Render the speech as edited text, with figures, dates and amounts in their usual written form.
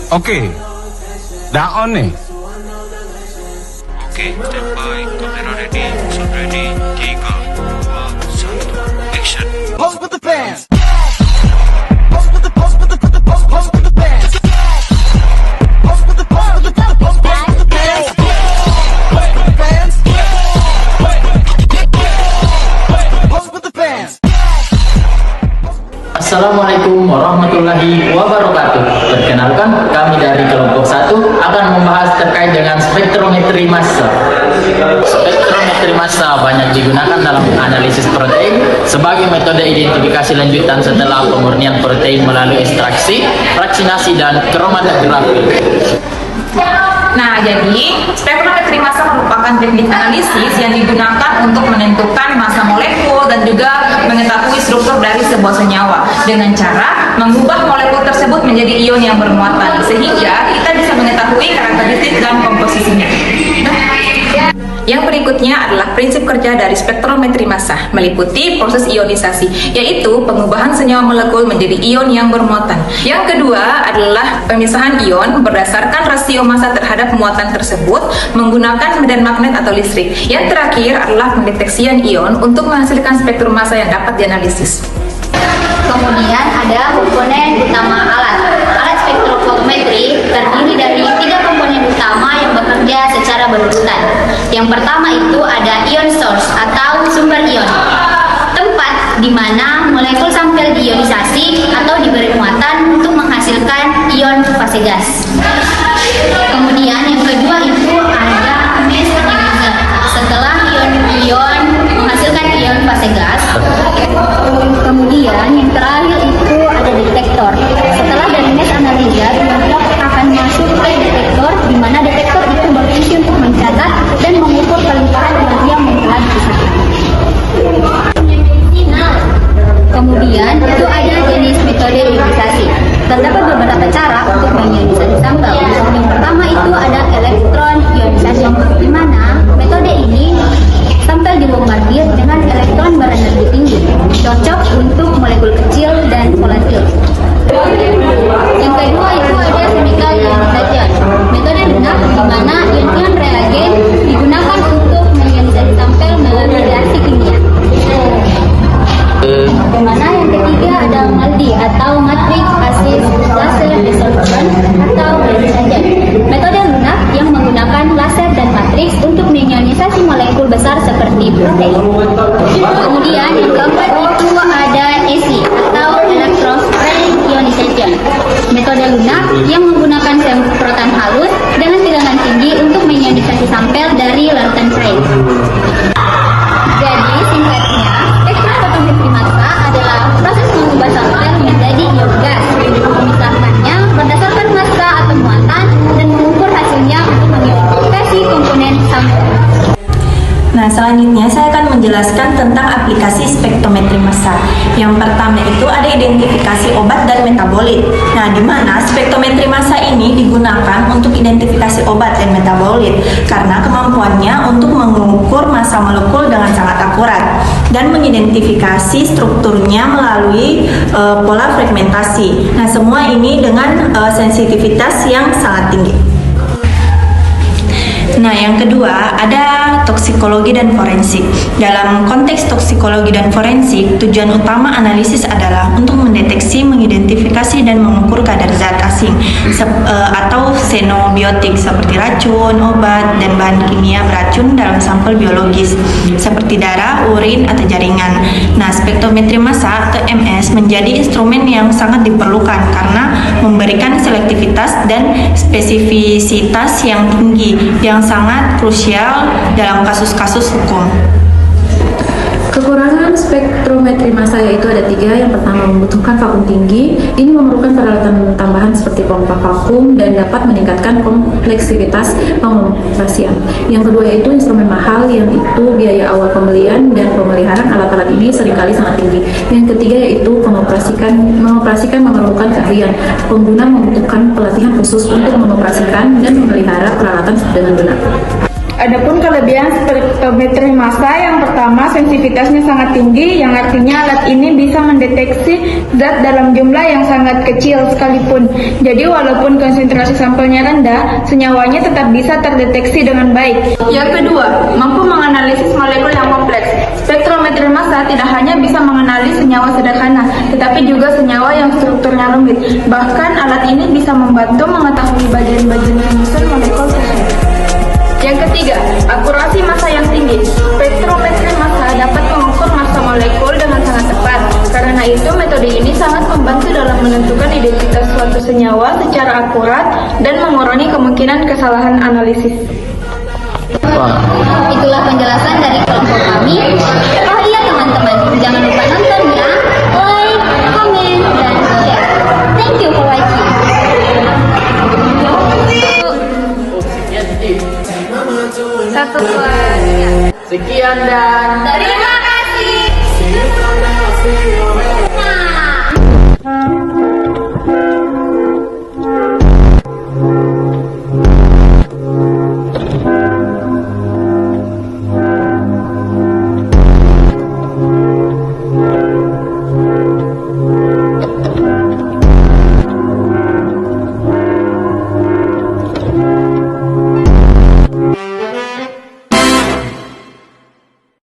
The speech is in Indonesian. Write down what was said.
Oke, dah on nih. Oke, standby, kamera ready, sound ready, 3, 2, 1, action. Pose with the fans. Assalamualaikum warahmatullahi wabarakatuh. Perkenalkan, kami dari kelompok 1 akan membahas terkait dengan spektrometri massa. Spektrometri massa banyak digunakan dalam analisis protein sebagai metode identifikasi lanjutan setelah pemurnian protein melalui ekstraksi, fraksinasi, dan kromatografi. Nah, jadi spektrometri massa merupakan teknik analisis yang digunakan untuk menentukan massa molekul dan juga mengetahui struktur dari sebuah senyawa dengan cara mengubah molekul tersebut menjadi ion yang bermuatan sehingga kita bisa mengetahui karakteristik dan komposisinya. Yang berikutnya adalah prinsip kerja dari spektrometri massa, meliputi proses ionisasi, yaitu pengubahan senyawa molekul menjadi ion yang bermuatan. Yang kedua adalah pemisahan ion berdasarkan rasio massa terhadap muatan tersebut menggunakan medan magnet atau listrik. Yang terakhir adalah pendeteksian ion untuk menghasilkan spektrum massa yang dapat dianalisis. Kemudian ada komponen utama alat. Alat spektrofotometri terdiri dari 3 komponen utama yang bekerja secara berurutan. Yang pertama itu ada ion source atau sumber ion, tempat di mana molekul sampel diionisasi atau diberi muatan untuk menghasilkan ion fase gas. Kemudian yang kedua itu ada mass analyzer. Setelah ion menghasilkan ion fase gas, kemudian yang terakhir itu ada detektor. Setelah dari mass analyzer, kelompok akan masuk ke detektor, di mana detektor itu berfungsi untuk mencatat dan mengukur kelimpahan yang telah dipisahkan. Kemudian itu ada jenis metode ionisasi. Terdapat beberapa cara untuk mengionisasi sampel. Yang pertama itu ada elektron ionisasi, di mana metode ini sampel dibombardir dengan elektron berenergi tinggi, cocok untuk molekul kecil dan volatil. Yang kedua itu ada chemical ionization, metode lunak, di mana ion-ion reagen digunakan untuk mengionisasi sampel melalui reaksi kimia. Bagaimana yang ketiga ada MALDI atau matrix acid laser dissolution atau ionisation, metode lunak yang menggunakan laser dan matriks untuk mengionisasi molekul besar seperti protein. Kemudian yang keempat itu ada ESI atau electrospray ionization, metode lunak yang menggunakan semprotan halus dengan tegangan tinggi untuk mengionisasi sampel dari larutan cair. Jadi singkatnya, spektrofotometri massa adalah proses mengubah sampel menjadi ion gas, memisahkannya berdasarkan massa atau muatan dan mengukur hasilnya untuk mengidentifikasi komponen sampel. Nah, selanjutnya saya akan menjelaskan tentang aplikasi spektrometri massa. Yang pertama itu ada identifikasi obat dan metabolit. Nah, di mana spektrometri massa ini digunakan untuk identifikasi obat dan metabolit karena kemampuannya untuk mengukur massa molekul dengan sangat akurat dan mengidentifikasi strukturnya melalui pola fragmentasi. Nah, semua ini dengan sensitivitas yang sangat tinggi. Nah, yang kedua ada toksikologi dan forensik. Dalam konteks toksikologi dan forensik, tujuan utama analisis adalah untuk mendeteksi, mengidentifikasi, dan mengukur kadar zat asing atau xenobiotik seperti racun, obat, dan bahan kimia beracun dalam sampel biologis seperti darah, urin, atau jaringan. Nah, spektrometri massa atau MS menjadi instrumen yang sangat diperlukan karena memberikan selektivitas dan spesifisitas yang tinggi yang sangat krusial dalam kasus-kasus hukum. Kekurangan spektrometri massa yaitu ada 3. Yang pertama, membutuhkan vakum tinggi. Ini memerlukan peralatan tambahan seperti pompa vakum dan dapat meningkatkan kompleksitas pengoperasian. Yang kedua yaitu instrumen mahal, yang itu biaya awal pembelian dan pemeliharaan alat-alat ini seringkali sangat tinggi. Yang ketiga yaitu mengoperasikan memerlukan keahlian. Pengguna membutuhkan pelatihan khusus untuk mengoperasikan dan memelihara peralatan dengan benar. Adapun kelebihan spektrometri massa, yang pertama sensitivitasnya sangat tinggi, yang artinya alat ini bisa mendeteksi zat dalam jumlah yang sangat kecil sekalipun. Jadi walaupun konsentrasi sampelnya rendah, senyawanya tetap bisa terdeteksi dengan baik. Yang kedua, mampu menganalisis molekul yang kompleks. Spektrometri massa tidak hanya bisa mengenali senyawa sederhana, tetapi juga senyawa yang strukturnya rumit. Bahkan alat ini bisa membantu mengetahui bagian-bagian penyusun molekul tersebut. Yang ketiga, akurasi massa yang tinggi. Spektrometri massa dapat mengukur massa molekul dengan sangat tepat. Karena itu, metode ini sangat membantu dalam menentukan identitas suatu senyawa secara akurat dan mengurangi kemungkinan kesalahan analisis. Itulah penjelasan dari kelompok kami. Oh iya teman-teman, jangan lupa nonton ya. Like, comment, dan share. Thank you for watching. Satu, dua, tiga. Sekian dan Terima